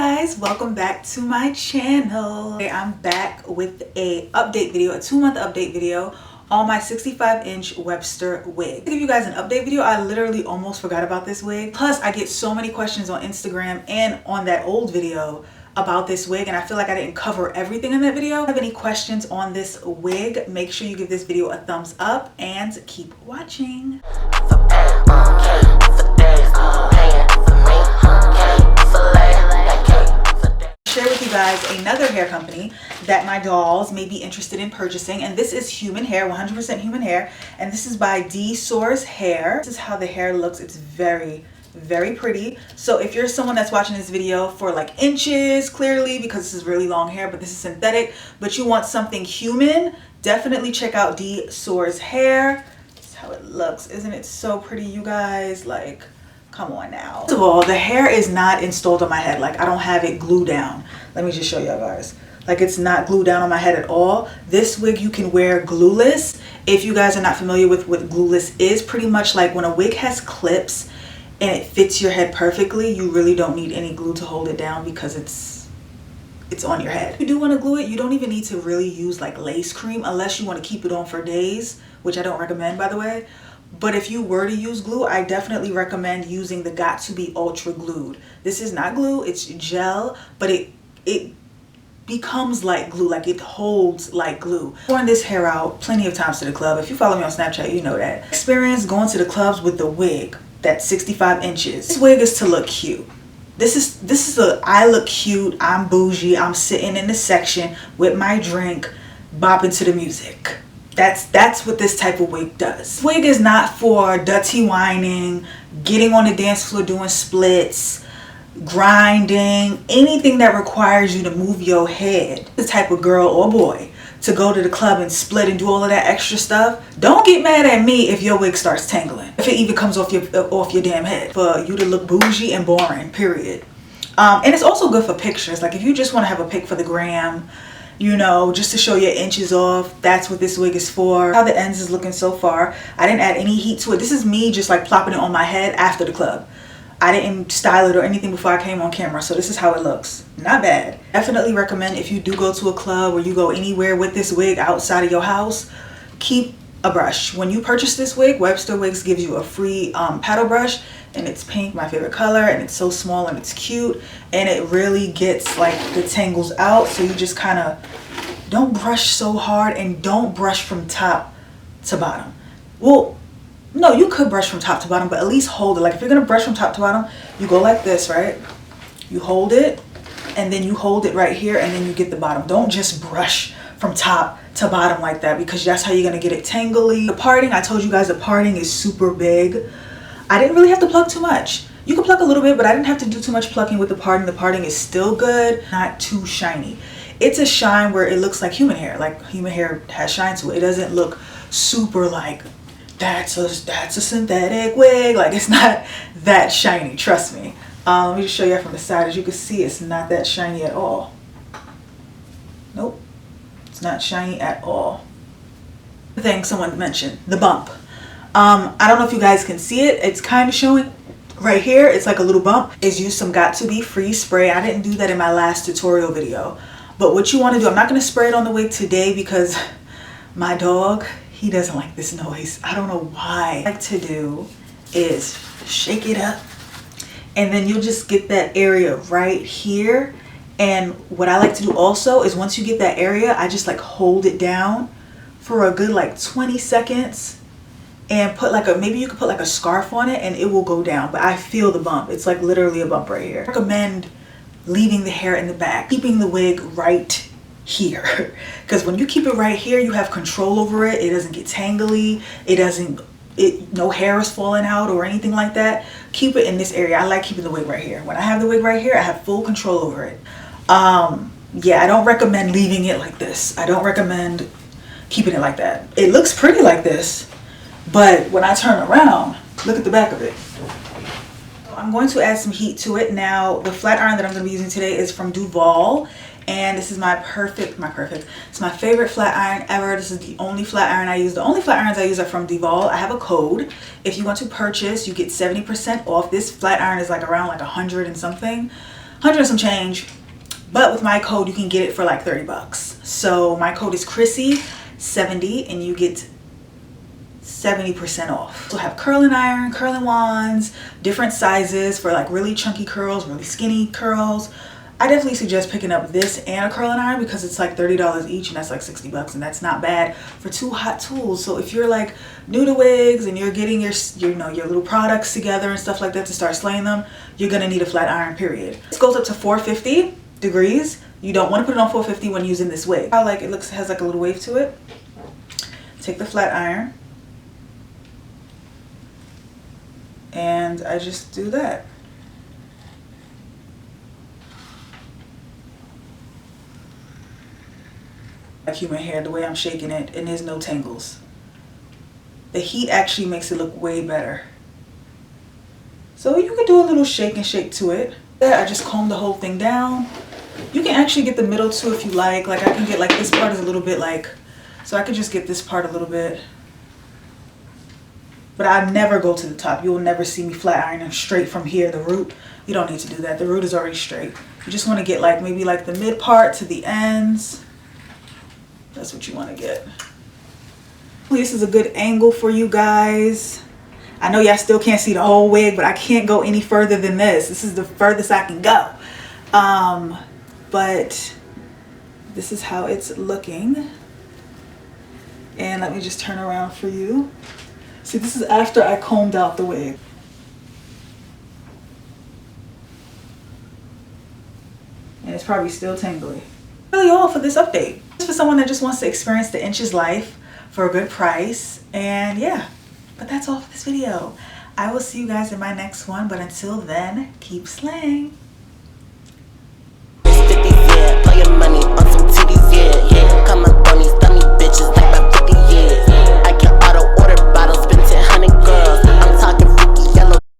guys, welcome back to my channel. Okay, I'm back with a update video, a 2-month update video on my 65-inch Webster wig. To give you guys an update video, I literally almost forgot about this wig. Plus, I get so many questions on Instagram and on that old video about this wig, and I feel like I didn't cover everything in that video. If you have any questions on this wig, make sure you give this video a thumbs up and keep watching. Share with you guys another hair company that my dolls may be interested in purchasing, and this is human hair, 100% human hair, and this is by DSoar's hair. This is how the hair looks. It's very pretty. So if you're someone that's watching this video for like inches, clearly because this is really long hair, but this is synthetic, but you want something human, definitely check out DSoar's hair. This is how it looks. Isn't it so pretty, you guys? Like, come on now. First of all, the hair is not installed on my head. Like, I don't have it glued down. Let me just show y'all guys. Like, it's not glued down on my head at all. This wig you can wear glueless. If you guys are not familiar with what glueless is, pretty much like when a wig has clips and it fits your head perfectly, you really don't need any glue to hold it down because it's on your head. If you do want to glue it, you don't even need to really use like lace cream unless you want to keep it on for days, which I don't recommend, by the way. But if you were to use glue, I definitely recommend using the Got To Be Ultra Glued. This is not glue, it's gel, but it becomes like glue, like it holds like glue. I've worn this hair out plenty of times to the club. If you follow me on Snapchat, you know that. Experience going to the clubs with the wig that's 65 inches. This wig is to look cute. This is a I look cute, I'm bougie, I'm sitting in the section with my drink, bopping to the music. That's what this type of wig does. This wig is not for dirty whining, getting on the dance floor doing splits, grinding, anything that requires you to move your head. The type of girl or boy to go to the club and split and do all of that extra stuff. Don't get mad at me if your wig starts tangling, if it even comes off your damn head. For you to look bougie and boring, period. And it's also good for pictures. Like if you just want to have a pic for the gram, you know, just to show your inches off, that's what this wig is for. How the ends is looking so far. I didn't add any heat to it. This is me just like plopping it on my head after the club. I didn't style it or anything before I came on camera, so this is how it looks. Not bad. Definitely recommend if you do go to a club or you go anywhere with this wig outside of your house, keep a brush. When you purchase this wig, Webster Wigs gives you a free paddle brush, and it's pink, my favorite color, and it's so small and it's cute, and it really gets like the tangles out. So you just kind of don't brush so hard, and don't brush from top to bottom. Well, no, you could brush from top to bottom, but at least hold it. Like if you're gonna brush from top to bottom, you go like this, right? You hold it, and then you hold it right here, and then you get the bottom. Don't just brush from top to bottom like that, because that's how you're gonna get it tangly. The parting, I told you guys the parting is super big. I didn't really have to pluck too much. You can pluck a little bit, but I didn't have to do too much plucking with the parting. The parting is still good, not too shiny. It's a shine where it looks like human hair. Like human hair has shine to it. It doesn't look super like that's a synthetic wig. Like it's not that shiny, trust me. Let me just show you from the side. As you can see, it's not that shiny at all. Nope, it's not shiny at all. The thing someone mentioned, the bump. I don't know if you guys can see it. It's kind of showing right here. It's like a little bump. Is used some Got To Be free spray. I didn't do that in my last tutorial video. But what you want to do, I'm not going to spray it on the wig today because my dog, he doesn't like this noise. I don't know why. What I like to do is shake it up, and then you'll just get that area right here. And what I like to do also is once you get that area, I just like hold it down for a good like 20 seconds. And put like maybe you could put like a scarf on it and it will go down, but I feel the bump. It's like literally a bump right here. I recommend leaving the hair in the back, keeping the wig right here, because when you keep it right here, you have control over it. It doesn't get tangly. No hair is falling out or anything like that. Keep it in this area. I like keeping the wig right here. When I have the wig right here, I have full control over it. Yeah, I don't recommend leaving it like this. I don't recommend keeping it like that. It looks pretty like this, but when I turn around, look at the back of it. I'm going to add some heat to it. Now, the flat iron that I'm going to be using today is from Duval, and this is it's my favorite flat iron ever. This is the only flat iron I use. The only flat irons I use are from Duval. I have a code. If you want to purchase, you get 70% off. This flat iron is like around like 100 and something. 100 and some change. But with my code, you can get it for like 30 bucks. So my code is Chrissy 70 and you get 70% off. So have curling iron, curling wands, different sizes for like really chunky curls, really skinny curls. I definitely suggest picking up this and a curling iron because it's like $30 each and that's like 60 bucks, and that's not bad for two hot tools. So if you're like new to wigs and you're getting your little products together and stuff like that to start slaying them, you're gonna need a flat iron, period. This goes up to 450 degrees. You don't want to put it on 450 when using this wig. How like it looks, has like a little wave to it. Take the flat iron and I just do that. Like human hair, the way I'm shaking it, and there's no tangles. The heat actually makes it look way better. So you can do a little shake and shake to it. I just comb the whole thing down. You can actually get the middle too if you like. Like I can get like this part is a little bit like, so I could just get this part a little bit. But I never go to the top. You will never see me flat ironing straight from here, the root. You don't need to do that. The root is already straight. You just want to get like maybe like the mid part to the ends. That's what you want to get. This is a good angle for you guys. I know y'all still can't see the whole wig, but I can't go any further than this. This is the furthest I can go. But this is how it's looking. And let me just turn around for you. See, this is after I combed out the wig. And it's probably still tangly. Really all for this update. It's for someone that just wants to experience the inches life for a good price. And yeah, but that's all for this video. I will see you guys in my next one. But until then, keep slaying.